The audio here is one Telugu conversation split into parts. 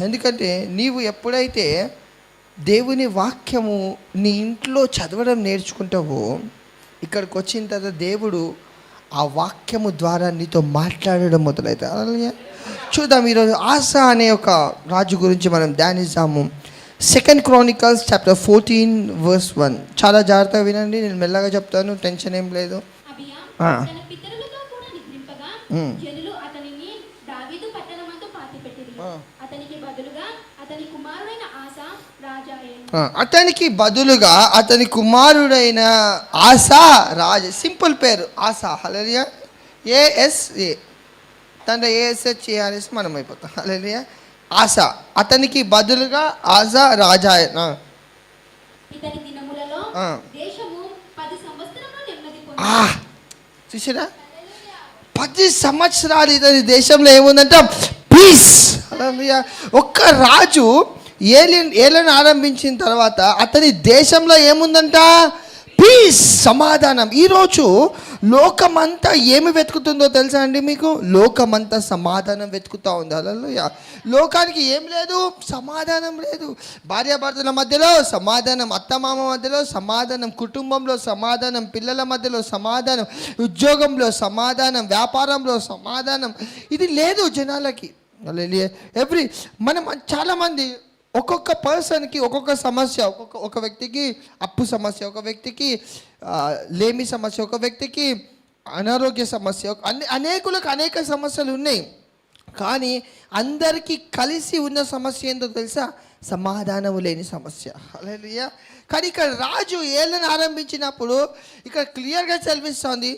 ఎందుకంటే నీవు ఎప్పుడైతే దేవుని వాక్యము నీ ఇంట్లో చదవడం నేర్చుకుంటావో, ఇక్కడికి వచ్చిన తర్వాత దేవుడు ఆ వాక్యము ద్వారా నీతో మాట్లాడడం మొదలవుతుంది. అలాగే చూద్దాం ఈరోజు ఆస అనే ఒక రాజు గురించి మనం ధ్యానిస్తాము. 2 Chronicles chapter 14 verse 1. చాలా జాగ్రత్తగా వినండి, నేను మెల్లగా చెప్తాను, టెన్షన్ ఏం లేదు. అతనికి బదులుగా అతని కుమారుడైన ఆసా రాజు. సింపుల్ పేరు ఆసా. హల్లెలూయా. ASA తండ్రి ASH అనేసి మనం అయిపోతాం. హల్లెలూయా. ఆసా అతనికి బదులుగా ఆసా రాజా. చూసారా, 10 సంవత్సరాలు ఇతని దేశంలో ఏముందంట? పీస్. హల్లెలూయా. ఒక్క రాజు ఏలన ఆరంభించిన తర్వాత అతని దేశంలో ఏముందంట? పీస్, సమాధానం. ఈరోజు లోకమంతా ఏమి వెతుకుతుందో తెలుసా అండి మీకు? లోకమంతా సమాధానం వెతుకుతూ ఉంది. హల్లెలూయా. లోకానికి ఏం లేదు? సమాధానం లేదు. భార్యాభర్తల మధ్యలో సమాధానం, అత్తమామ మధ్యలో సమాధానం, కుటుంబంలో సమాధానం, పిల్లల మధ్యలో సమాధానం, ఉద్యోగంలో సమాధానం, వ్యాపారంలో సమాధానం. ఇది లేదు జనాలకి. హల్లెలూయా. మనం చాలామంది ఒక్కొక్క పర్సన్కి ఒక్కొక్క సమస్య, ఒక వ్యక్తికి అప్పు సమస్య, ఒక వ్యక్తికి లేమి సమస్య, ఒక వ్యక్తికి అనారోగ్య సమస్య, అనేకులకు అనేక సమస్యలు ఉన్నాయి. కానీ అందరికీ కలిసి ఉన్న సమస్య ఏంటో తెలుసా? సమాధానం లేని సమస్య. హల్లెలూయా. కానీ ఇక్కడ రాజు ఏళ్ళని ఆరంభించినప్పుడు ఇక్కడ క్లియర్గా చదివిస్తోంది,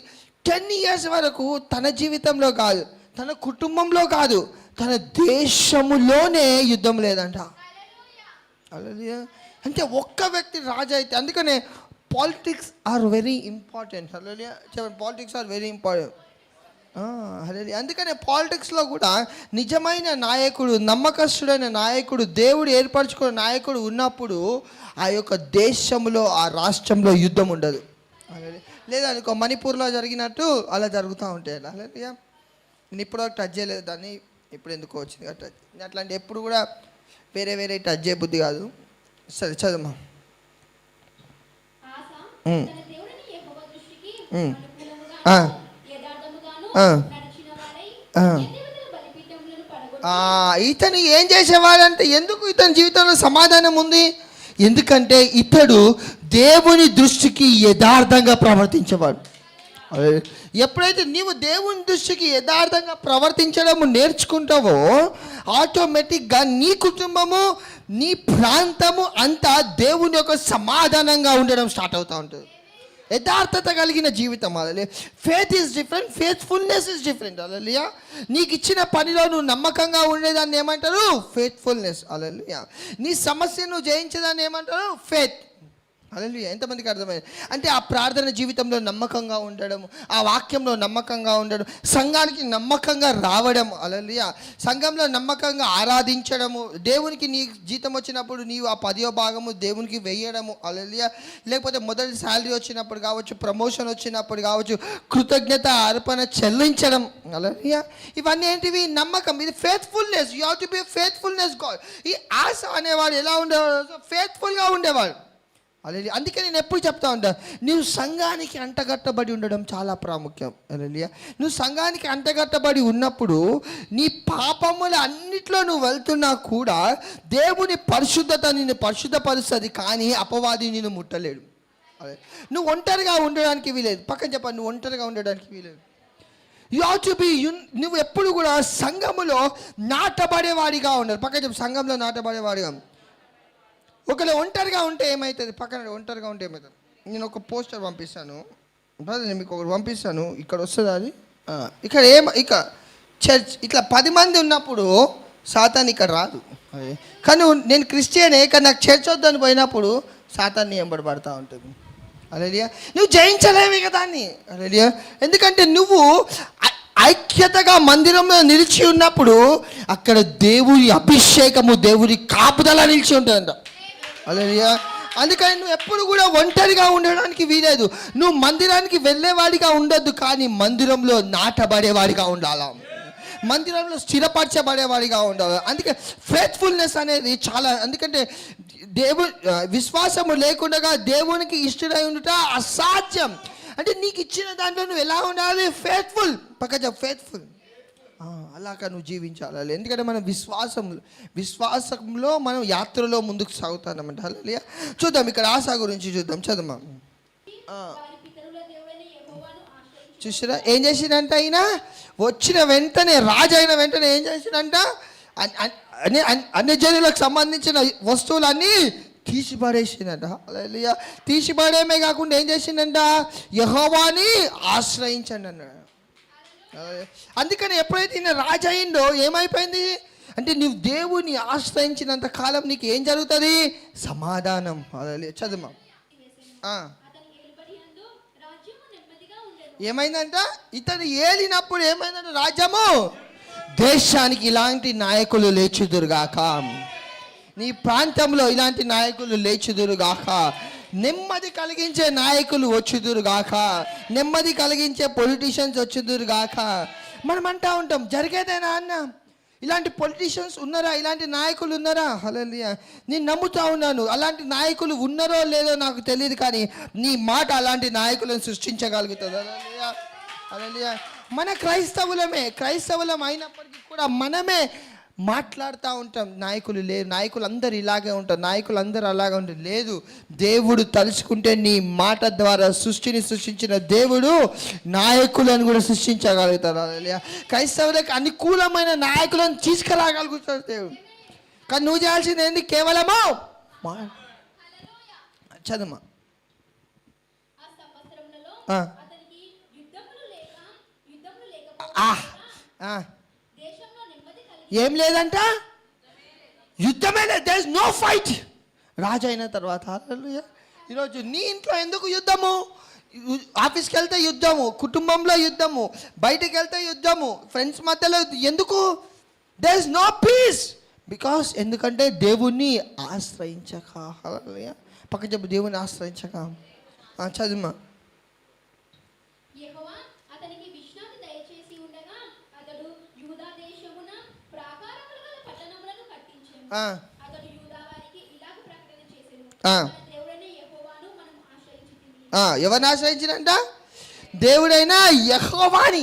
10 years వరకు తన జీవితంలో కాదు, తన కుటుంబంలో కాదు, తన దేశములోనే యుద్ధం లేదంట. హల్లెలూయా. అంటే ఒక్క వ్యక్తి రాజు అయితే, అందుకనే politics are very important. Hallelujah. Politics are very important. Hallelujah. అందుకనే పాలిటిక్స్లో కూడా నిజమైన నాయకుడు, నమ్మకస్తుడైన నాయకుడు, దేవుడు ఏర్పరచుకున్న నాయకుడు ఉన్నప్పుడు ఆ యొక్క దేశంలో, ఆ రాష్ట్రంలో యుద్ధం ఉండదు. లేదా అనుకో, మణిపూర్లో జరిగినట్టు అలా జరుగుతూ ఉంటాయి. హల్లెలూయా. నేను ఇప్పుడు టచ్ చేయలేదు దాన్ని, ఇప్పుడు ఎందుకో వచ్చింది టచ్. అట్లాంటి ఎప్పుడు కూడా వేరే టచ్ చేయ బుద్ధి కాదు. సరే చదువు. ఇతను ఏం చేసేవాడంటే, ఎందుకు ఇతని జీవితంలో సమాధానం ఉంది? ఎందుకంటే ఇతడు దేవుని దృష్టికి యథార్థంగా ప్రవర్తించేవాడు. ఎప్పుడైతే నీవు దేవుని దృష్టికి యథార్థంగా ప్రవర్తించడం నేర్చుకుంటావో, ఆటోమేటిక్గా నీ కుటుంబము, నీ ప్రాంతము అంతా దేవుని యొక్క సమాధానంగా ఉండడం స్టార్ట్ అవుతూ ఉంటుంది. యథార్థత కలిగిన జీవితం. అలా faith is different, faithfulness is different. అలా నీకు ఇచ్చిన పనిలో నువ్వు నమ్మకంగా ఉండేదాన్ని ఏమంటారు? ఫేత్ఫుల్నెస్. అలా నీ సమస్యను జయించేదాన్ని ఏమంటారు? ఫేత్. హల్లెలూయా. ఎంతమందికి అర్థమైంది? అంటే ఆ ప్రార్థన జీవితంలో నమ్మకంగా ఉండడం, ఆ వాక్యంలో నమ్మకంగా ఉండడం, సంఘానికి నమ్మకంగా రావడం. హల్లెలూయా. సంఘంలో నమ్మకంగా ఆరాధించడము, దేవునికి నీ జీతం వచ్చినప్పుడు నీవు ఆ 10వ భాగము దేవునికి వేయడము. హల్లెలూయా. లేకపోతే మొదటి శాలరీ వచ్చినప్పుడు కావచ్చు, ప్రమోషన్ వచ్చినప్పుడు కావచ్చు, కృతజ్ఞత అర్పణ చెల్లించడం. హల్లెలూయా. ఇవన్నీ ఏంటివి? నమ్మకం. ఇది faithfulness. You have to be faithfulness God. ఈ ఆశ అనేవాడు ఎలా ఉండేవాడు? ఫేత్ఫుల్గా ఉండేవాడు. అలా అందుకే నేను ఎప్పుడు చెప్తా ఉంటా, నువ్వు సంఘానికి అంటగట్టబడి ఉండడం చాలా ప్రాముఖ్యం. అలా నువ్వు సంఘానికి అంటగట్టబడి ఉన్నప్పుడు నీ పాపముల అన్నిట్లో నువ్వు వెళ్తున్నా కూడా దేవుని పరిశుద్ధత నిన్ను పరిశుద్ధపరుస్తుంది, కానీ అపవాది నిన్ను ముట్టలేడు. అదే నువ్వు ఒంటరిగా ఉండడానికి వీలేదు. పక్కన చెప్పండి, నువ్వు ఒంటరిగా ఉండడానికి వీలేదు. యు హావ్ టు బి నువ్వు ఎప్పుడు కూడా సంఘములో నాటబడేవాడిగా ఉండాలి. పక్కన చెప్పి, సంఘంలో నాటబడేవాడిగా. ఒకవేళ ఒంటరిగా ఉంటే ఏమవుతుంది? పక్కన ఒంటరిగా ఉంటే ఏమవుతుంది? నేను ఒక పోస్టర్ పంపిస్తాను, నేను మీకు ఒకటి పంపిస్తాను, ఇక్కడ వస్తుంది అది. ఇక్కడ ఇక చర్చ్ ఇట్లా 10 మంది ఉన్నప్పుడు సాతాన్ ఇక్కడ రాదు. కానీ నేను క్రిస్టియనే, కానీ నాకు చర్చ్ వద్దని పోయినప్పుడు సాతాన్ని ఎంబడబడతా ఉంటుంది. హల్లెలూయా. నువ్వు జయించలేవి కదా దాన్ని. హల్లెలూయా. ఎందుకంటే నువ్వు ఐక్యతగా మందిరంలో నిలిచి ఉన్నప్పుడు అక్కడ దేవుని అభిషేకము, దేవుని కాపుదల నిలిచి ఉంటుందంట. హల్లెలూయా. అందుకని నువ్వు ఎప్పుడు కూడా ఒంటరిగా ఉండడానికి వీలేదు. నువ్వు మందిరానికి వెళ్ళేవాడిగా ఉండొద్దు, కానీ మందిరంలో నాటబడేవాడిగా ఉండాలా. మందిరంలో స్థిరపరచబడేవాడిగా ఉండాలి. అందుకే ఫెయిత్ఫుల్నెస్ అనేది చాలా, ఎందుకంటే విశ్వాసము లేకుండా దేవునికి ఇష్టడై ఉండుట అసాధ్యం. అంటే నీకు ఇచ్చిన దాంట్లో నువ్వు ఎలా ఉండాలి? ఫెయిత్ఫుల్. ఫెయిత్ఫుల్ అలాగా నువ్వు జీవించాలి. ఎందుకంటే మనం విశ్వాసంలో మనం యాత్రలో ముందుకు సాగుతానమాట. హల్లెలూయా. చూద్దాం ఇక్కడ ఆశ గురించి చూద్దాం. చదువు. చూసిరా ఏం చేసిందంట? ఆయన వచ్చిన వెంటనే, రాజు అయిన వెంటనే ఏం చేసిందంట? అన్ని జనులకు సంబంధించిన వస్తువులన్నీ తీసిపడేసిందంట. హల్లెలూయా. తీసిపడేమే కాకుండా ఏం చేసిందంట? యెహోవాని ఆశ్రయించండి అన్నాడు. అందుకని ఎప్పుడైతే ఈయన రాజు అయిందో ఏమైపోయింది అంటే, నువ్వు దేవుని ఆశ్రయించినంత కాలం నీకు ఏం జరుగుతుంది? సమాధానం. హల్లెలూయా. చదువు. ఏమైందంట? ఇతను ఏలినప్పుడు ఏమైందంట? రాజ్యము, దేశానికి ఇలాంటి నాయకులు లేచుదురుగాక, నీ ప్రాంతంలో ఇలాంటి నాయకులు లేచుదురుగాక, నెమ్మది కలిగించే నాయకులు వచ్చుదురుగాక, నెమ్మది కలిగించే పొలిటీషియన్స్ వచ్చుదురుగాక. మనం అంటా ఉంటాం, జరిగేదేనా అన్న? ఇలాంటి పొలిటీషియన్స్ ఉన్నారా? ఇలాంటి నాయకులు ఉన్నారా? హల్లెలూయా. నేను నమ్ముతా ఉన్నాను, అలాంటి నాయకులు ఉన్నారో లేదో నాకు తెలియదు, కానీ నీ మాట అలాంటి నాయకులను సృష్టించగలుగుతుంది. హల్లెలూయా. హల్లెలూయా. మన క్రైస్తవులం అయినప్పటికీ కూడా మనమే మాట్లాడుతూ ఉంటాం, నాయకులు లేరు, నాయకులు అందరు ఇలాగే ఉంటారు, నాయకులు అందరూ అలాగే ఉంటారు. లేదు, దేవుడు తలుచుకుంటే నీ మాట ద్వారా సృష్టిని సృష్టించిన దేవుడు నాయకులను కూడా సృష్టించగలుగుతారు. హల్లెలూయా. క్రైస్తవులకు అనుకూలమైన నాయకులను తీసుకురాగలుగుతాడు దేవుడు. కానీ నువ్వు చేయాల్సింది ఏంటి? కేవలము చదువు. ఏం లేదంట? యుద్ధమే లేదు. There is no fight. రాజు అయిన తర్వాత. హల్లెలూయా. ఈరోజు నీ ఇంట్లో ఎందుకు యుద్ధము? ఆఫీస్కి వెళ్తే యుద్ధము, కుటుంబంలో యుద్ధము, బయటికి వెళ్తే యుద్ధము, ఫ్రెండ్స్ మధ్యలో ఎందుకు? There is no peace. Because ఎందుకంటే దేవుణ్ణి ఆశ్రయించక. హల్లెలూయా. పక్క చెప్పు, దేవుని ఆశ్రయించక. చదువు. ఎవరిని ఆశ్రయించినంట? దేవుడైనా యెహోవాని.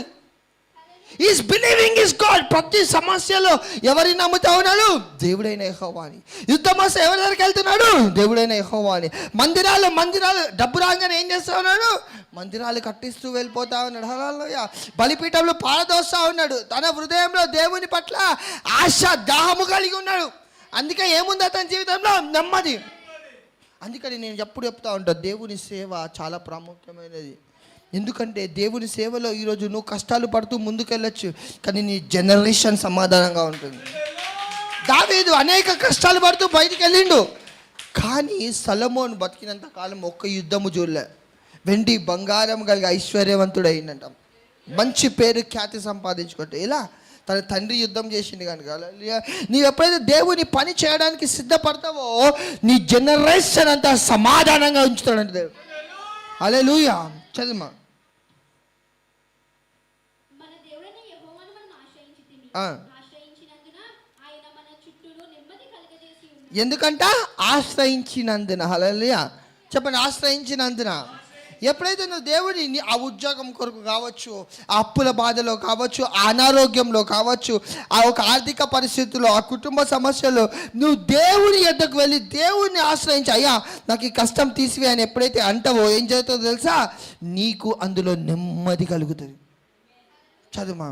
Is believing is God. ప్రతి సమస్యలో ఎవరిని నమ్ముతా ఉన్నాడు? దేవుడైన యెహోవాని. యుద్ధం వస్తే ఎవరి దగ్గరికి వెళ్తున్నాడు? దేవుడైన యెహోవాని. మందిరాలు డబ్బు రాగానే ఏం చేస్తా ఉన్నాడు? మందిరాలు కట్టిస్తూ వెళ్ళిపోతా ఉన్నాడు. హల్లెలూయా. బలిపీఠంలో పారదోస్తా ఉన్నాడు. తన హృదయంలో దేవుని పట్ల ఆశ, దాహము కలిగి ఉన్నాడు. అందుకే ఏముంది అతని జీవితంలో? నెమ్మది. అందుకని నేను ఎప్పుడు చెప్తా ఉంటాను, దేవుని సేవ చాలా ప్రాముఖ్యమైనది. ఎందుకంటే దేవుని సేవలో ఈరోజు నువ్వు కష్టాలు పడుతూ ముందుకెళ్ళచ్చు, కానీ నీ జనరేషన్ సమాధానంగా ఉంటుంది. దావీదు అనేక కష్టాలు పడుతూ బయటికి వెళ్ళిండు, కానీ సొలొమోను బతికినంత కాలం ఒక్క యుద్ధము చూడలే. వెండి బంగారం కలిగి ఐశ్వర్యవంతుడు అయిందంట. మంచి పేరు, ఖ్యాతి సంపాదించుకుంటే. ఇలా తన తండ్రి యుద్ధం చేసింది కనుక. నీవు ఎప్పుడైతే దేవుని పని చేయడానికి సిద్ధపడతావో నీ జనరేషన్ అంతా సమాధానంగా ఉంచుతాడంట దేవుడు. హల్లెలూయా. చదువు. ఎందుకంట? ఆశ్రయించినందున. హల్లెలూయా. చెప్పండి, ఆశ్రయించినందున. ఎప్పుడైతే నువ్వు దేవుడిని ఆ ఉద్యోగం కొరకు కావచ్చు, ఆ అప్పుల బాధలో కావచ్చు, ఆ అనారోగ్యంలో కావచ్చు, ఆ ఒక ఆర్థిక పరిస్థితుల్లో, ఆ కుటుంబ సమస్యలో నువ్వు దేవుని ఎద్దకు వెళ్ళి దేవుడిని ఆశ్రయించి, అయ్యా నాకు ఈ కష్టం తీసివే అని ఎప్పుడైతే అంటావో ఏం జరుగుతుందో తెలుసా? నీకు అందులో నెమ్మది కలుగుతుంది. చదువుమా.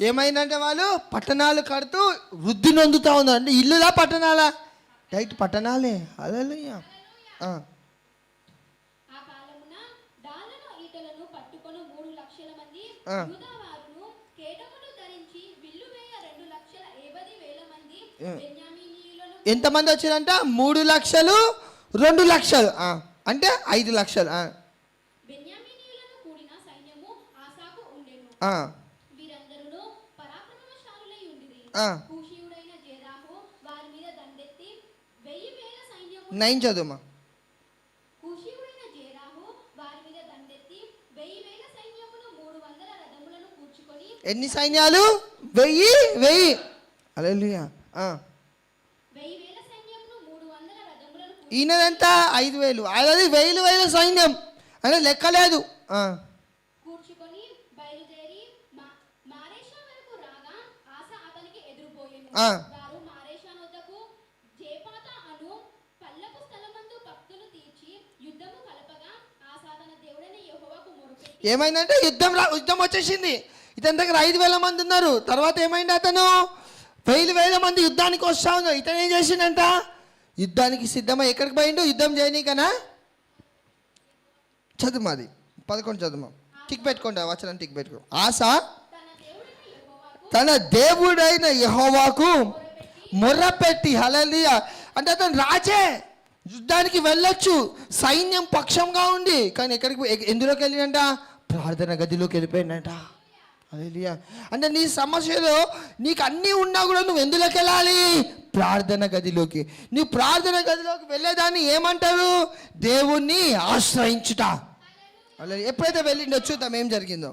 ఏమైందంటే వాళ్ళు పట్టణాలు కడుతూ వృద్ధి నొందుతా ఉన్నారు. అంటే ఇల్లులా పట్టణాలా? డైరెక్ట్ పట్టణాలే. హల్లెలూయా. ఎంతమంది వచ్చారంట? 3 లక్షలు, 2 లక్షలు, అంటే 5 లక్షలు. వీరందరూ పరాక్రమశాలులై ఉండిరి. ఆ. కూషీయుడైన జేరాహు వారి మీద దండెత్తి 1000 సైన్యము 9 చదువుమా. కూషీయుడైన జేరాహు వారి మీద దండెత్తి 1000 సైన్యమును 300 రథములను కూర్చుకొని. ఎన్ని సైన్యాలు? 1000. హల్లెలూయా. 1000 సైన్యమును 300 రథములను ఈయనదంతా 5000. అది 1000 సైన్యం అంటే లెక్కలేదు. కూర్చుకొని బయలుదేరి మారేషా వరకు రాగా ఆసా అతనికి ఎదురుపోయెను. వారు మారేషా నొద్దకు జేపాత అను పల్లపు స్థలమందు భక్తులు తీర్చి యుద్ధము కలపగా ఆసా తన దేవుడైన యెహోవాకు మొరపెట్టి. ఏమైందంటే యుద్ధం వచ్చేసింది. ఇతని దగ్గర 5000 మంది ఉన్నారు. తర్వాత ఏమైంది? అతను 1000 మంది యుద్ధానికి వస్తా ఉన్నారు. ఇతను ఏం చేసిండంట? యుద్ధానికి సిద్ధమై ఎక్కడికి పోయిండు? యుద్ధం చేయనీకనా? చదువు మాది 11 చదువు. టిక్ పెట్టుకోండి, వచనం టిక్ పెట్టుకో. ఆసా తన దేవుడైన యెహోవాకు మొర్రపెట్టి. హల్లెలూయా. అంటే అతను రాజే, యుద్ధానికి వెళ్ళొచ్చు, సైన్యం పక్షంగా ఉంది. కానీ ఎందులోకి వెళ్ళిందంట? ప్రార్థన గదిలోకి వెళ్ళిపోయిందంట. హల్లెలూయా. అంటే నీ సమస్యలో నీకు అన్నీ ఉన్నా కూడా నువ్వు ఎందులోకి వెళ్ళాలి? ప్రార్థన గదిలోకి. నువ్వు ప్రార్థన గదిలోకి వెళ్ళేదాన్ని ఏమంటారు? దేవుణ్ణి ఆశ్రయించుట. అలా ఎప్పుడైతే వెళ్ళిండో చూద్దాం ఏం జరిగిందో.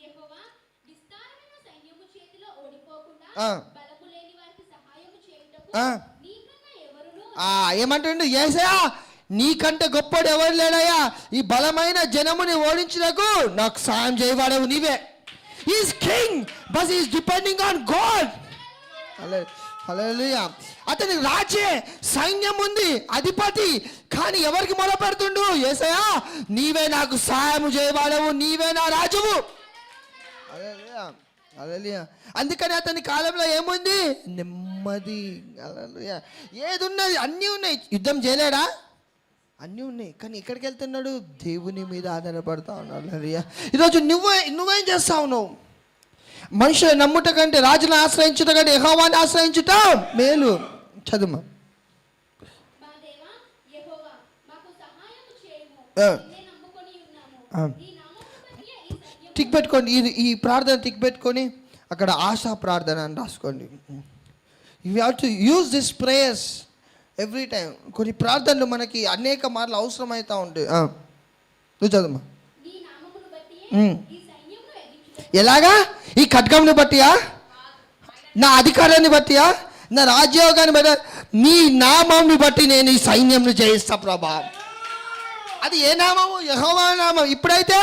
యెహోవా విస్తారమైన సైన్యము చేతిలో ఓడిపోకుండా బలము లేని వారికి సహాయము చేయుటకు నీకన్నా ఎవరును. ఏమంటుండు? యేసయ్యా నీకంటే గొప్పడు ఎవరు లేడయ్యా, ఈ బలమైన జనముని ఓడించుటకు నాకు సహాయం చేయవాడవు నీవే. Is king but is depending on God. Hallelujah. అతని రాజే, సైన్యం ఉంది, అధిపతి. కానీ ఎవరికి మొర పెడుతుండు? యేసయ్యా నీవే నాకు సహాయం చేయవాడవు, నీవే నా రాజువు. హల్లెలూయా. హల్లెలూయా. అందుకని అతని కాలంలో ఏముంది? నెమ్మది. హల్లెలూయా. ఏది ఉన్నది? అన్నీ ఉన్నాయి. యుద్ధం చేయలేడా? అన్నీ ఉన్నాయి. కానీ ఎక్కడికి వెళ్తున్నాడు? దేవుని మీద ఆధారపడతా ఉన్నాడు. హల్లెలూయా. ఈరోజు నువ్వేం చేస్తావు? నువ్వు మనుషులు నమ్ముట కంటే, రాజును ఆశ్రయించుట కంటే యెహోవాని ఆశ్రయించుట మేలు. చదువు. టిక్ పెట్టుకోండి, ఈ ప్రార్థన టిక్ పెట్టుకొని అక్కడ ఆశా ప్రార్థన అని రాసుకోండి. You have to use this prayers every time. కొన్ని ప్రార్థనలు మనకి అనేక మార్లు అవసరమవుతూ ఉంటాయి. నువ్వు చదువు. ఎలాగా? ఈ ఖడ్గంని బట్టియా, నా అధికారాన్ని బట్టియా, నా రాజ్యోగాన్ని బట్టి, నీ నామంని బట్టి నేను ఈ సైన్యంను జయిస్తా ప్రభా. అది ఏ నామము? యెహోవా నామం. ఇప్పుడైతే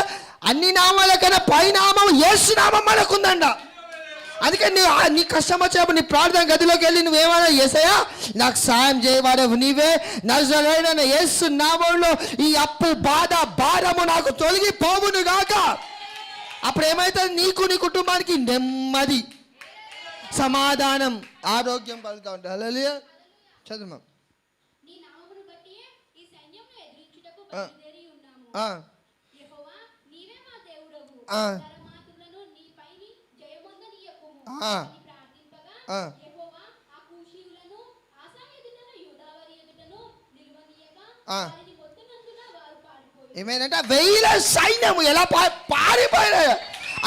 అన్ని నామాల కన్నా పై నామం యేసు నామం మనకుందండ. అందుకని నీ కష్టం వచ్చినప్పుడు నీ ప్రార్థన గదిలోకి వెళ్ళి నువ్వేమన్నా, యేసయ్యా నాకు సాయం చేయవాడవు నీవే, నజరేయుడైన యేసు నామంలో ఈ అప్పు, బాధ, భారము నాకు తొలగిపోవును గాక. అప్పుడు ఏమవుతుంది? నీకు నీ కుటుంబానికి నెమ్మది, సమాధానం, ఆరోగ్యం కలుగుతూ ఉంటుంది. హల్లెలూయా. చదువు. ఏమైందంటే 1000 సైన్యము ఎలా పారిపోయారు.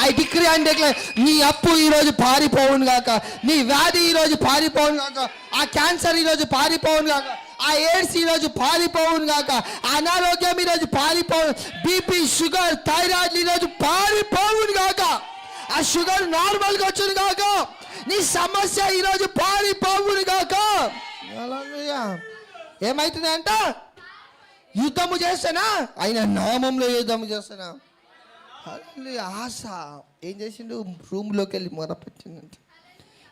ఐ డిక్రీ అండ్ డిక్లేర్, నీ అప్పు ఈరోజు పారిపోవును గాక, నీ వ్యాధి ఈరోజు పారిపోవును గాక, ఆ క్యాన్సర్ ఈరోజు పారిపోవును గాక, ఆ ఎయిడ్స్ ఈరోజు పారిపోవును గాక, ఆ అనారోగ్యం ఈరోజు పారిపోవును, బీపీ, షుగర్, థైరాయిడ్ ఈరోజు పారిపోవును గాక, ఆ షుగర్ నార్మల్గా వచ్చును గాక, నీ సమస్య ఈరోజు పారిపోవును గాక. ఏమవుతుంది అంట? యుద్ధము చేస్తానా? ఆయన నామంలో యుద్ధము చేస్తానా? ఆశ ఏం చేసిండు? రూమ్లోకి వెళ్ళి మొరపెట్టిందంట.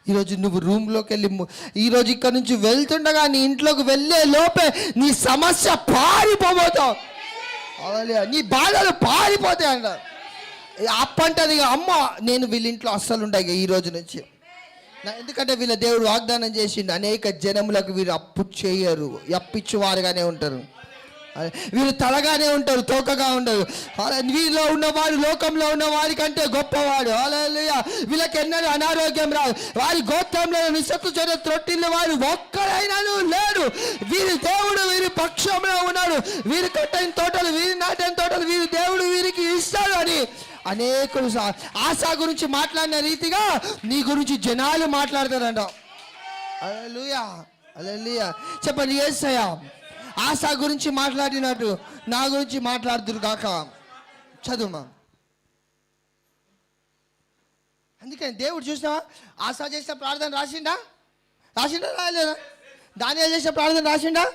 ఈరోజు నువ్వు రూమ్లోకి వెళ్ళి, ఈరోజు ఇక్కడ నుంచి వెళ్తుండగా నీ ఇంట్లోకి వెళ్ళే లోపే నీ సమస్య పారిపోతావు. నీ బాధలు పారిపోతాయి అంట. అప్పంటది అమ్మ నేను వీళ్ళ ఇంట్లో అస్సలు ఉంటాయి ఈ రోజు నుంచి. ఎందుకంటే వీళ్ళ దేవుడు వాగ్దానం చేసిండు, అనేక జనములకు వీరు అప్పు చేయరు, అప్పిచ్చువారుగానే ఉంటారు, వీరు తలగానే ఉంటారు, తోకగా ఉండరు. వీరిలో ఉన్నవాడు లోకంలో ఉన్న వారి కంటే గొప్పవాడు. హల్లెలూయా. వీళ్ళకి ఎన్నడూ అనారోగ్యం రాదు. వారి గోత్రంలో నిస్సత్తు చేత త్రొట్టిన వాడు ఒక్కడైనాను లేడు. వీరి దేవుడు వీరి పక్షంలో ఉన్నాడు. వీరి కట్టిన తోటలు, వీరి నాటిన తోటలు వీరి దేవుడు వీరికి ఇస్తాడు అని అనేకులు ఆశా గురించి మాట్లాడిన రీతిగా నీ గురించి జనాలు మాట్లాడతారంట. హల్లెలూయా, హల్లెలూయా. చెప్పండి, యేసయ్య ఆశా గురించి మాట్లాడినట్టు నా గురించి మాట్లాడుదురు కాక. చదువుమా. అందుకని దేవుడు చూసినావా, ఆశా చేసిన ప్రార్థన రాసిండా రాయలేదా? దానియేలు చేసిన ప్రార్థన రాసిండా?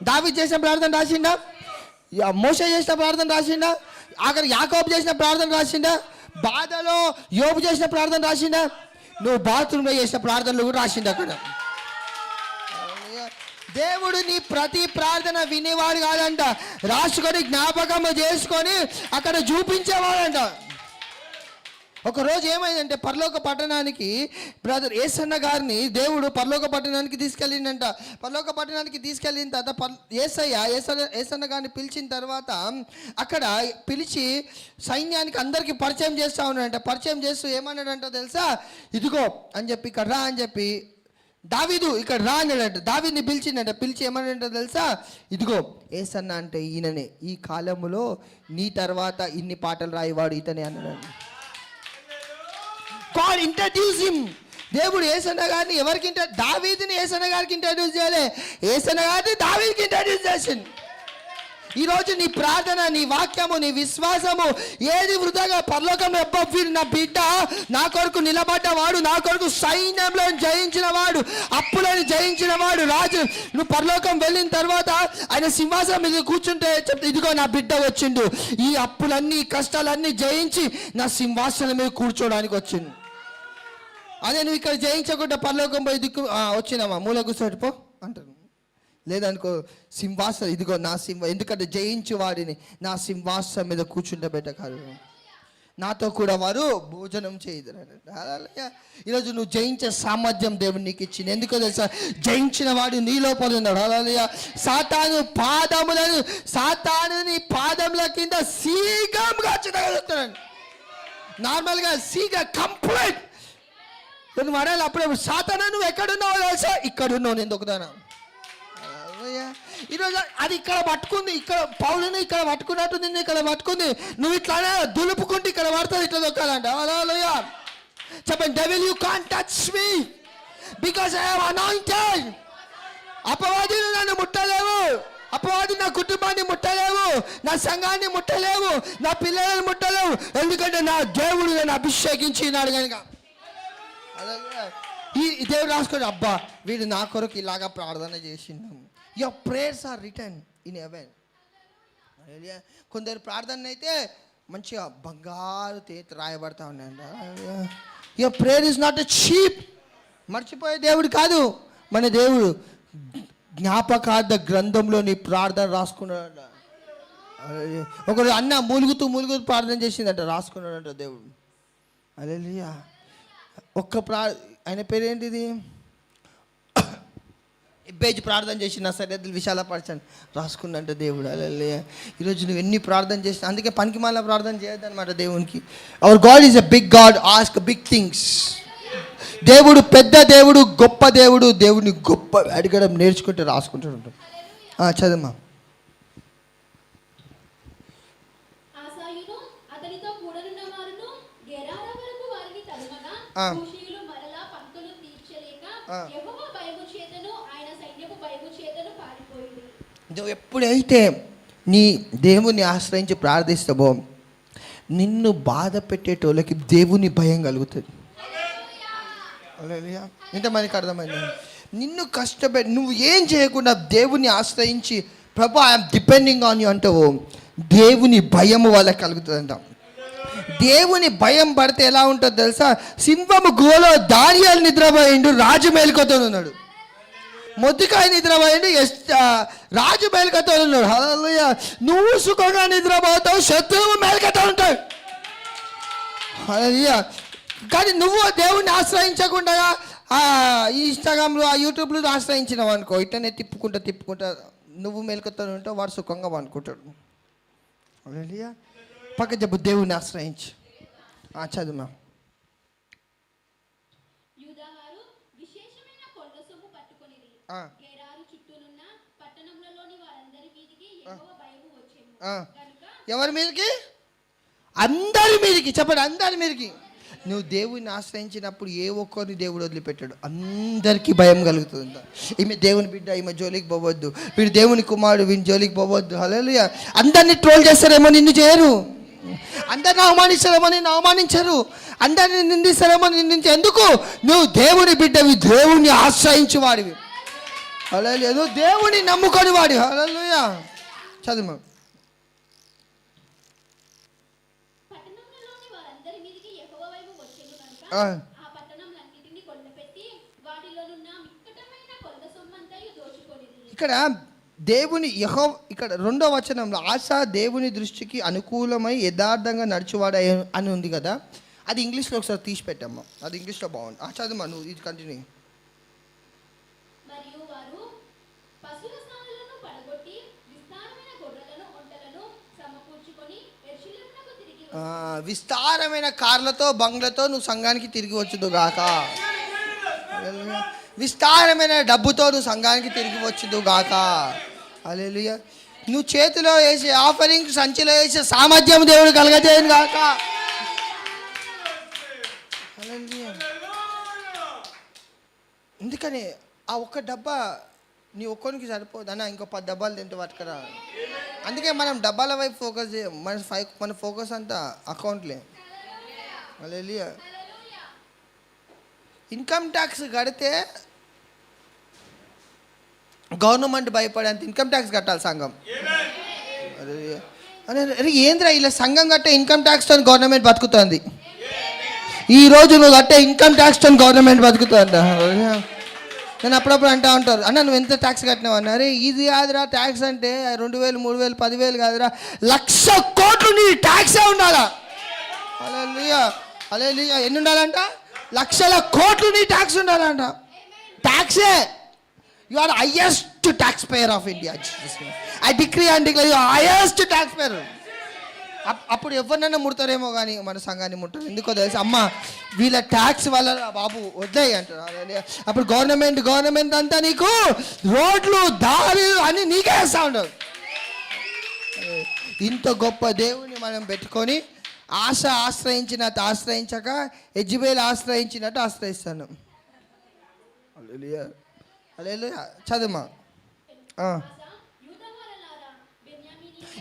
దావీదు చేసిన ప్రార్థన రాసిండా? మోషే చేసిన ప్రార్థన రాసిండా? ఆఖరి యాకోబు చేసిన ప్రార్థన రాసిండా? బాధలో యోబు చేసిన ప్రార్థన రాసిండా? నువ్వు బాత్రూంలో చేసిన ప్రార్థనలు కూడా రాసిండా అక్కడ. దేవుడు నీ ప్రతి ప్రార్థన వినేవాడు కాదంట, రాసుకొని జ్ఞాపకం చేసుకొని అక్కడ చూపించేవాడంట. ఒకరోజు ఏమైందంటే పరలోక పట్టణానికి బ్రదర్ యేసన్న గారిని దేవుడు పరలోక పట్టణానికి తీసుకెళ్ళిందంట. పరలోక పట్టణానికి తీసుకెళ్ళిన తర్వాత యేసన్న గారిని పిలిచిన తర్వాత అక్కడ పిలిచి సైన్యానికి అందరికీ పరిచయం చేస్తూ ఉన్నాడంట. పరిచయం చేస్తూ ఏమన్నాడంట తెలుసా? ఇదిగో అని చెప్పి ఇక్కడ రా అని చెప్పి, దావీదు ఇక్కడ రా అన్నాడంట. దావీదుని పిలిచిందంట. పిలిచి ఏమన్నాడంట తెలుసా? ఇదిగో యేసన్న అంటే ఈయననే, ఈ కాలములో నీ తర్వాత ఇన్ని పాటలు రాయివాడు ఇతనే అన్నాడు. God introduce him. దేవుడు యేసన్న గారిని ఎవరికి దావీదుని యేసన్న గారికి ఇంట్రడ్యూస్ చేయలే, యేసన్న గారిని దావీదుకి ఇంట్రడ్యూస్ చేసింది. ఈరోజు నీ ప్రార్థన, నీ వాక్యము, నీ విశ్వాసము ఏది వృధాగా పరలోకంలో వీడు నా బిడ్డ, నా కొరకు నిలబడ్డవాడు, నా కొరకు సైన్యంలో జయించిన వాడు, అప్పులను జయించిన వాడు రాజు. నువ్వు పరలోకం వెళ్ళిన తర్వాత ఆయన సింహాసనం మీద కూర్చుంటే చెప్తే ఇదిగో నా బిడ్డ వచ్చిండు, ఈ అప్పులన్నీ కష్టాలన్నీ జయించి నా సింహాసనం మీద కూర్చోడానికి వచ్చింది. అదే నువ్వు ఇక్కడ జయించకుండా పరలోకం పోయి దిక్కు వచ్చినామా మూల కూర్చోటిపో అంటారు. లేదనుకో సింహాసనం ఇదిగో నా ఎందుకంటే జయించు వాడిని నా సింహాసనం మీద కూర్చుంటే బిడ్డ కాదు, నాతో కూడా వారు భోజనం చేయదురు. ఈరోజు నువ్వు జయించే సామర్థ్యం దేవుడు నీకు ఇచ్చింది. ఎందుకో తెలుసా? జయించిన వాడు నీ లోపల ఉన్నాడు. హల్లెలూయా. సాతానుని పాదముల కింద శీఘ్రంగా చితగలుగుతాడు. నార్మల్గా శీఘ్ర కంప్లీట్ నువ్వు అడాలి. అప్పుడే సాతాను నువ్వు ఎక్కడున్నావు తెలుసా? ఇక్కడున్నావు నేను దొక్కుతాను. ఈరోజు అది ఇక్కడ పట్టుకుంది, ఇక్కడ పౌలుని ఇక్కడ పట్టుకున్నట్టు నిన్ను ఇక్కడ పట్టుకుంది. నువ్వు ఇట్లానే దులుపుకుంటే ఇక్కడ పడుతుంది, ఇట్లా దొక్కాలంట. హల్లెలూయా. చెప్పండి, devil you can't touch me because I have anointed. అపవాది నన్ను ముట్టలేవు, అపవాది నా కుటుంబాన్ని ముట్టలేవు, నా సంఘాన్ని ముట్టలేవు, నా పిల్లలను ముట్టలేవు, ఎందుకంటే నా దేవుడు నన్ను అభిషేకించినాడు కనుక. ఈ దేవుడు రాసుకోండి, అబ్బా వీడు నా కొరకు ఇలాగా ప్రార్థన చేసిండు. Your prayers are return in heaven. కొందరు ప్రార్థన అయితే మంచిగా బంగారు తేత రాయబడతా ఉన్నాయంట. Your prayer is not a cheap. మర్చిపోయే దేవుడు కాదు మన దేవుడు. జ్ఞాపకార్థ గ్రంథంలో నీ ప్రార్థన రాసుకున్నాడంట. ఒకరు అన్న మూలుగుతూ ప్రార్థన చేసిందంట, రాసుకున్నాడంట దేవుడు. హల్లెలూయా. ఆయన పేరేంటిది? ఎబ్బేజ్ ప్రార్థన చేసి నా సరిహద్దులు విశాలపరచండి రాసుకున్నంట దేవుడు. హల్లెలూయా. ఈరోజు నువ్వు ఎన్ని ప్రార్థన చేసినా, అందుకే పనికిమాల ప్రార్థన చేయొద్దన్నమాట దేవునికి. Our God is a big God, ask big things. దేవుడు పెద్ద దేవుడు, గొప్ప దేవుడు. దేవుడిని గొప్ప అడగడం నేర్చుకుంటే రాసుకుంటూ ఉంటాం. చదమ్మా. నువ్వు ఎప్పుడైతే నీ దేవుని ఆశ్రయించి ప్రార్థిస్తావో నిన్ను బాధ పెట్టేటోళ్ళకి దేవుని భయం కలుగుతుంది. ఇంతమందికి అర్థమైంది? నిన్ను కష్టపెట్టి నువ్వు ఏం చేయకుండా దేవుని ఆశ్రయించి ప్రభు ఐఎమ్ డిపెండింగ్ ఆన్ యూ అంటావు, దేవుని భయము వాళ్ళకి కలుగుతుందంట. దేవుని భయం పడితే ఎలా ఉంటుందో తెలుసా? సింహము గుహలో దానియేలు నిద్రపోయిండు, రాజు మేలుకతో ఉన్నాడు. మొద్దుకాయ నిద్రపోయిండు, రాజు మేలుకతో ఉన్నాడు. హల్లెలూయా. నువ్వు సుఖంగా నిద్రపోతావు, శత్రువు మేలుకతో ఉంటాడు. హల్లెలూయా. కానీ నువ్వు దేవుణ్ణి ఆశ్రయించకుండా ఈ ఇన్స్టాగ్రామ్లో యూట్యూబ్లో ఆశ్రయించినావు అనుకో, ఇట్లనే తిప్పుకుంటా నువ్వు మేలుకతో ఉంటావు, వాడు సుఖంగా అనుకుంటాడు. హల్లెలూయా. పక్క చెప్పు, దేవుని ఆశ్రయించి. చదువు. ఎవరి మీదకి? అందరి మీదకి, చెప్పండి, అందరి మీదకి. నువ్వు దేవుడిని ఆశ్రయించినప్పుడు ఏ ఒక్కరిని దేవుడు వదిలిపెట్టాడు, అందరికీ భయం కలుగుతుంది. ఈమె దేవుని బిడ్డ, ఈమె జోలికి పోవద్దు, వీడు దేవుని కుమారుడు, వీని జోలికి పోవద్దు. హల్లెలూయా. అందరినీ ట్రోల్ చేస్తారేమో, నిన్ను చేయరు. అందరిని అవమానిస్తారేమో, నిన్ను అవమానించరు. అందరిని నిందిస్తారేమో, నిందించే. ఎందుకు? నువ్వు దేవుని బిడ్డవి, దేవుణ్ణి ఆశ్రయించి వాడివి. హల్లెలూయా. నువ్వు దేవుని నమ్ముకొని వాడి. హల్లెలూయా. చదువు. పట్టణంలోని వారందరి మీదికి యెహోవా వైపు వచ్చెను గనుక ఆ ఆ పట్టణంలన్నిటిని కొల్లపెట్టి వాటిలోనున్న మిక్కటమైన కొల్ల సొమ్మంతయు దోచుకొనిరి. ఇక్కడ దేవుని ఇక్కడ 2వ వచనంలో ఆశ దేవుని దృష్టికి అనుకూలమై యథార్థంగా నడుచువాడు అని ఉంది కదా. అది ఇంగ్లీష్లో ఒకసారి తీసి పెట్టమ్మా, అది ఇంగ్లీష్లో బాగుంది. చదువు నువ్వు, ఇది కంటిన్యూ. మరియు వారు పశుల స్థానాలను పడగొట్టి విస్తారమైన గొర్రెలను ఒంటెలను సమకూర్చుకొని యెరూషలేమునకు తిరిగి విస్తారమైన కార్లతో బంగ్లతో నువ్వు సంఘానికి తిరిగి వచ్చుదు గాక. విస్తారమైన డబ్బుతో నువ్వు సంఘానికి తిరిగి వచ్చుదు గాక. హల్లెలూయా. నువ్వు చేతిలో వేసే ఆఫరింగ్, సంచిలో వేసే సామర్థ్యం దేవుడు కలగజేయను గాక. హల్లెలూయా. ఎందుకని ఆ ఒక్క డబ్బా నీ ఒక్కరికి సరిపోదు అన్న, ఇంకో 10 డబ్బాలు తింటూ పట్టుకరా. అందుకే మనం డబ్బాల వైపు ఫోకస్ చేయం, మన ఫోకస్ అంతా అకౌంట్లే. హల్లెలూయా. ఇన్కమ్ ట్యాక్స్ కడితే గవర్నమెంట్ భయపడేంత ఇన్కమ్ ట్యాక్స్ కట్టాలి సంఘం. అరే ఏంద్రా ఇలా సంఘం కట్టే ఇన్కమ్ ట్యాక్స్తో గవర్నమెంట్ బతుకుతుంది. ఈరోజు నువ్వు కట్టే ఇన్కమ్ ట్యాక్స్తో గవర్నమెంట్ బతుకుతుందా? నేను అప్పుడప్పుడు అంటూ ఉంటారు, అన్న నువ్వు ఎంత ట్యాక్స్ కట్టినావు అన్నారు. ఇది కాదురా ట్యాక్స్ అంటే 2,000, 3,000, 10,000 కాదురా, 1,00,000 కోట్లు నీ ట్యాక్సే ఉండాలా. హల్లెలూయా. హల్లెలూయా. ఎన్ని ఉండాలంట? 1,00,000 కోట్లు నీ ట్యాక్స్ ఉండాలంట. ట్యాక్సే. You are highest tax payer of India. I decree and declare you highest tax payer. అప్పుడు ఎవరినైనా ముడతారేమో కానీ మన సంఘాన్ని ముట్టారు. ఎందుకో తెలుసు, అమ్మ వీళ్ళ ట్యాక్స్ వల్ల బాబు వద్దాయి అంటారు. అప్పుడు గవర్నమెంట్ అంతా నీకు రోడ్లు దారులు అని నీకే వేస్తూ ఉంటారు. ఇంత గొప్ప దేవుని మనం పెట్టుకొని ఆశ ఆశ్రయించినట్టు ఆశ్రయించక యెజబెల్ ఆశ్రయించినట్టు ఆశ్రయిస్తాను. హల్లెలూయా. హల్లెలూయా. చదువుమా.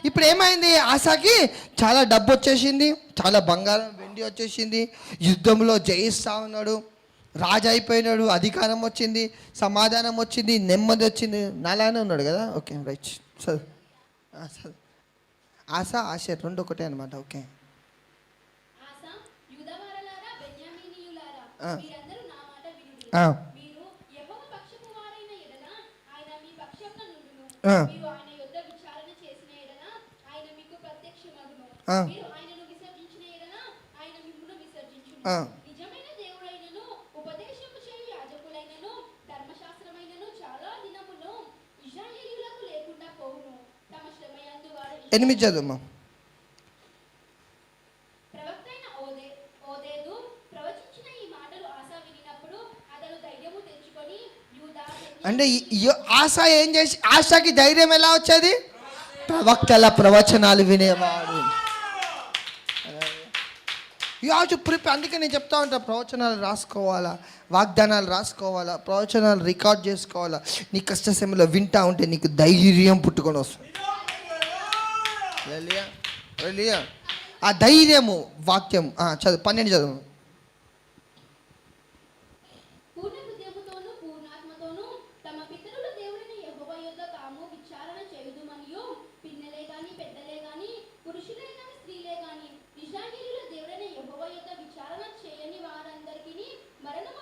ఇప్పుడు ఏమైంది? ఆశకి చాలా డబ్బు వచ్చేసింది, చాలా బంగారం వెండి వచ్చేసింది, యుద్ధంలో జయిస్తూ ఉన్నాడు, రాజు అయిపోయినాడు, అధికారం వచ్చింది, సమాధానం వచ్చింది, నెమ్మది వచ్చింది, నాలానే ఉన్నాడు కదా. Okay right. చదువు. ఆశ ఆశ 2 ఒకటే అనమాట. ఓకే. నిజమైన దేవుడైనను ఉపదేశము చేయు యాజకులైనను ధర్మశాస్త్రమైనను చాలా దినములు ఇశ్రాయేలీయులకు లేకుండా పోవును. తమ శ్రమయందు వారు 8 చదువుమా. ప్రవక్తైన ఓదేదు ప్రవచించిన ఈ మాటలు ఆసా వినినప్పుడు అతడు ధైర్యము తెచ్చుకొని యూదా అంటే ఆశ ఏం చేసి, ఆశకి ధైర్యం ఎలా వచ్చేది? ప్రవక్తల ప్రవచనాలు వినేవాడు. అందుకే నేను చెప్తా ఉంటా, ప్రవచనాలు రాసుకోవాలా, వాగ్దానాలు రాసుకోవాలా, ప్రవచనాలు రికార్డ్ చేసుకోవాలా. నీ కష్ట సమయంలో వింటా ఉంటే నీకు ధైర్యం పుట్టుకొని వస్తుంది. ఆ ధైర్యము వాక్యం. చదువు 12 చదువు. పూర్ణ హృదయముతోను పూర్ణాత్మతోను తమ పితరుల దేవుడైన యెహోవా యొద్ద తాము విచారణ చేయుదుమనియు పిన్నలే గాని పెద్దలే గాని పురుషులే గాని స్త్రీలే గాని ఇశ్రాయేలీయుల దేవుడైన యెహోవా యొద్ద విచారణ చేయని వారందరికీ మరణము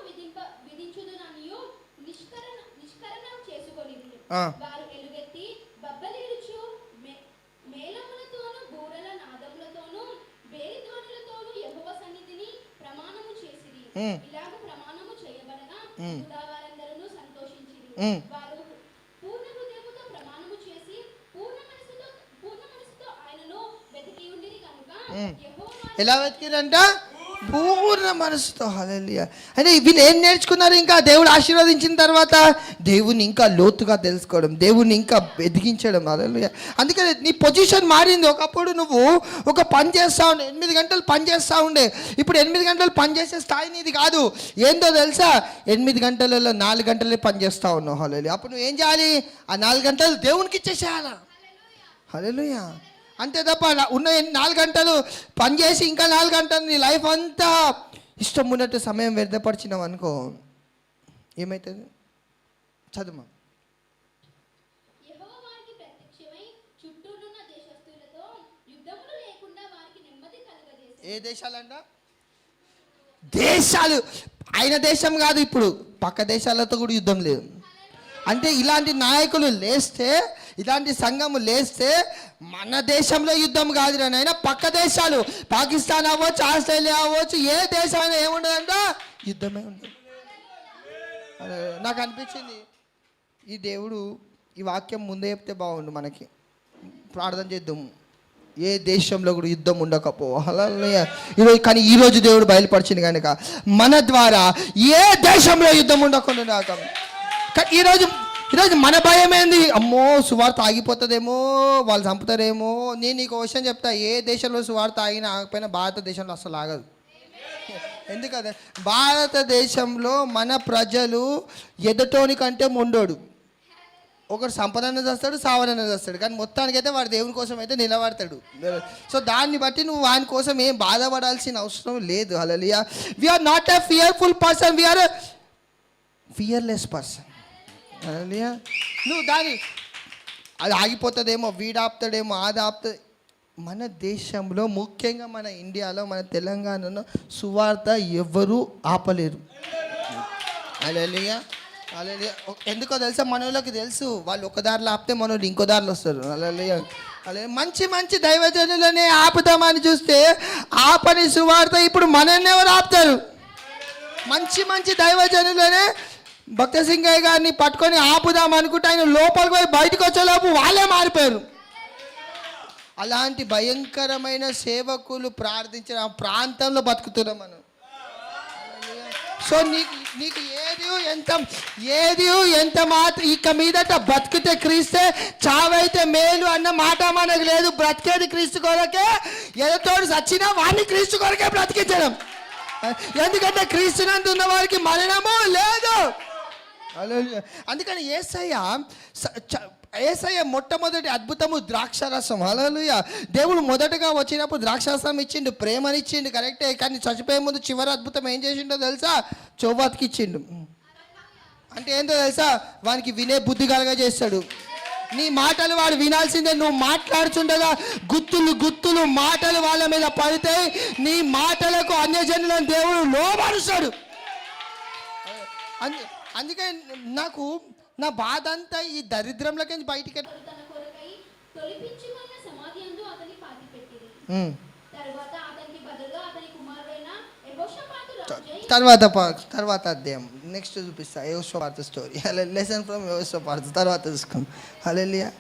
విధించుదుననియు నిష్కరణ చేసుకొనిది. వారు ఎలుగెత్తి బబ్బలేడుచు మేళములతోను బూరల నాదములతోను బేరి ధ్వనులతోను యెహోవా సన్నిధిని ప్రమాణము చేసిరి. ఇలాగ ప్రమాణము చేయబడగా యూదా వారందరూ సంతోషించిరి. వారు పూర్ణ హృదయముతో ప్రమాణము చేసి పూర్ణ మనసుతో ఆయనను వెతికి ఉండిరి కనుక ఎలా వెతికిరంట? పూర్ణ మనసుతో. హల్లెలూయా. అంటే వీళ్ళు ఏం నేర్చుకున్నారు? ఇంకా దేవుడు ఆశీర్వదించిన తర్వాత దేవుని ఇంకా లోతుగా తెలుసుకోవడం, దేవుని ఇంకా ఎదిగించడం. హల్లెలూయా. అందుకని నీ పొజిషన్ మారింది. ఒకప్పుడు నువ్వు ఒక పని చేస్తూ ఉండే, 8 గంటలు పని చేస్తూ ఉండే. ఇప్పుడు 8 గంటలు పని చేసే స్థాయి నీది కాదు. ఏందో తెలుసా? 8 గంటలలో 4 గంటలే పని చేస్తూ ఉన్నావు. హల్లెలూయా. అప్పుడు నువ్వు ఏం చేయాలి? ఆ 4 గంటలు దేవునికి ఇచ్చేసేయాలా. హల్లెలూయా. అంతే తప్ప ఉన్న 4 గంటలు పని చేసి ఇంకా 4 గంటలు నీ లైఫ్ అంతా ఇష్టం ఉన్నట్టు సమయం వ్యర్థపరిచినావు అనుకో, ఏమవుతుంది? చదువు. యెహోవా వారికి ప్రత్యక్షమై చుట్టూనున్న దేశస్థులతో యుద్ధములు లేకుండా వారికి నెమ్మది కలుగజేసెను. ఏ దేశాలంట? దేశాలు. ఆయన దేశం కాదు, ఇప్పుడు పక్క దేశాలతో కూడా యుద్ధం లేదు. అంటే ఇలాంటి నాయకులు లేస్తే, ఇలాంటి సంఘము లేస్తే మన దేశంలో యుద్ధం కాదు అయినా పక్క దేశాలు, పాకిస్తాన్ అవ్వచ్చు, ఆస్ట్రేలియా అవ్వచ్చు, ఏ దేశం అయినా ఏముండదంట? యుద్ధమే ఉండదు. నాకు అనిపించింది ఈ దేవుడు ఈ వాక్యం ముందే చెప్తే బాగుండు. మనకి ప్రార్థన చేద్దాము, ఏ దేశంలో కూడా యుద్ధం ఉండకపో. హల్లెలూయా. ఈరోజు కానీ ఈరోజు దేవుడు బయలుపరిచింది కనుక మన ద్వారా ఏ దేశంలో యుద్ధం ఉండకుండా. ఈరోజు మన భయం ఏంది? అమ్మో సువార్త ఆగిపోతుందేమో, వాళ్ళు చంపుతారేమో. నేను నీకు విషయం చెప్తా, ఏ దేశంలో సువార్త ఆగినా ఆగకపోయినా భారతదేశంలో అసలు ఆగదు. ఎందుకంటే భారతదేశంలో మన ప్రజలు ఎదుటోని కంటే ముండోడు. ఒకడు సంపదన చేస్తాడు, సావనన్న చేస్తాడు, కానీ మొత్తానికైతే వాడు దేవుని కోసం అయితే నిలబడతాడు. సో దాన్ని బట్టి నువ్వు వాని కోసం ఏం బాధపడాల్సిన అవసరం లేదు. Hallelujah. We are not a fearful person, we are a fearless person. Hallelujah. నువ్వు దాన్ని అది ఆగిపోతుందేమో, వీడు ఆపుతాడేమో, అది ఆపుతుంది. మన దేశంలో ముఖ్యంగా మన ఇండియాలో, మన తెలంగాణలో సువార్త ఎవ్వరూ ఆపలేరు. హల్లెలూయా. హల్లెలూయా. ఎందుకో తెలుసా? మన వాళ్ళకి తెలుసు, వాళ్ళు ఒక దారిలో ఆపితే మన వాళ్ళు ఇంకో దారిలో వస్తారు. హల్లెలూయా. అలాగే మంచి మంచి దైవజనులనే ఆపుదామని చూస్తే ఆపని సువార్త ఇప్పుడు మనల్ని ఎవరు ఆపుతారు? మంచి మంచి దైవజనులనే భక్త సింగయ్య గారిని పట్టుకొని ఆపుదాం అనుకుంటే ఆయన లోపలికి పోయి బయటకు వచ్చేలోపు వాళ్ళే మారిపోయారు. అలాంటి భయంకరమైన సేవకులు ప్రార్థించిన ప్రాంతంలో బతుకుతున్నాం మనం. సో నీకు ఏది ఎంత మాత్రం ఇక మీదట బతికితే క్రీస్తే, చావైతే మేలు అన్న మాట మనకు లేదు. బ్రతికేది క్రీస్తు కొరకే, ఎదతోడు సచ్చినా వాడిని క్రీస్తు కొరకే బ్రతికించడం. ఎందుకంటే క్రీస్తునందు ఉన్న వారికి మరణము లేదు. అందుకని యేసయ్య మొట్టమొదటి అద్భుతము ద్రాక్షరసం. హల్లెలూయా. దేవుడు మొదటగా వచ్చినప్పుడు ద్రాక్షరసం ఇచ్చిండు, ప్రేమనిచ్చిండు, కరెక్టే. కానీ చచ్చిపోయే ముందు చివరి అద్భుతం ఏం చేసిండో తెలుసా? చొవ్వతికిచ్చిండు. అంటే ఏంటో తెలుసా? వానికి వినే బుద్ధి కలగజేస్తాడు. నీ మాటలు వాడు వినాల్సిందే. నువ్వు మాట్లాడుచుండగా గుత్తులు మాటలు వాళ్ళ మీద పడితే నీ మాటలకు అన్యజనులను దేవుడు లోబరుస్తాడు. అందుకే నాకు నా బాధ అంతా ఈ దరిద్రంలోకి బయటికి. తన కొరకై తొలిపించుకున్న సమాధి యందు అతని పాతిపెట్టిరి. తరువాత అతనికి బదులుగా అతని కుమారుడైన యెహోషాపాతు రాజై. తర్వాత అధ్యాయం నెక్స్ట్ చూపిస్తా. యెహోషాపాతు స్టోరీ. లెసన్ ఫ్రమ్ యెహోషాపాతు తర్వాత చూసుకుందాం. హల్లెలూయా.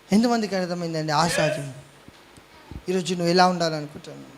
ఎంతమందికి అర్థమైందండి ఆశాజం? ఈరోజు నువ్వు ఎలా ఉండాలనుకుంటున్నావు?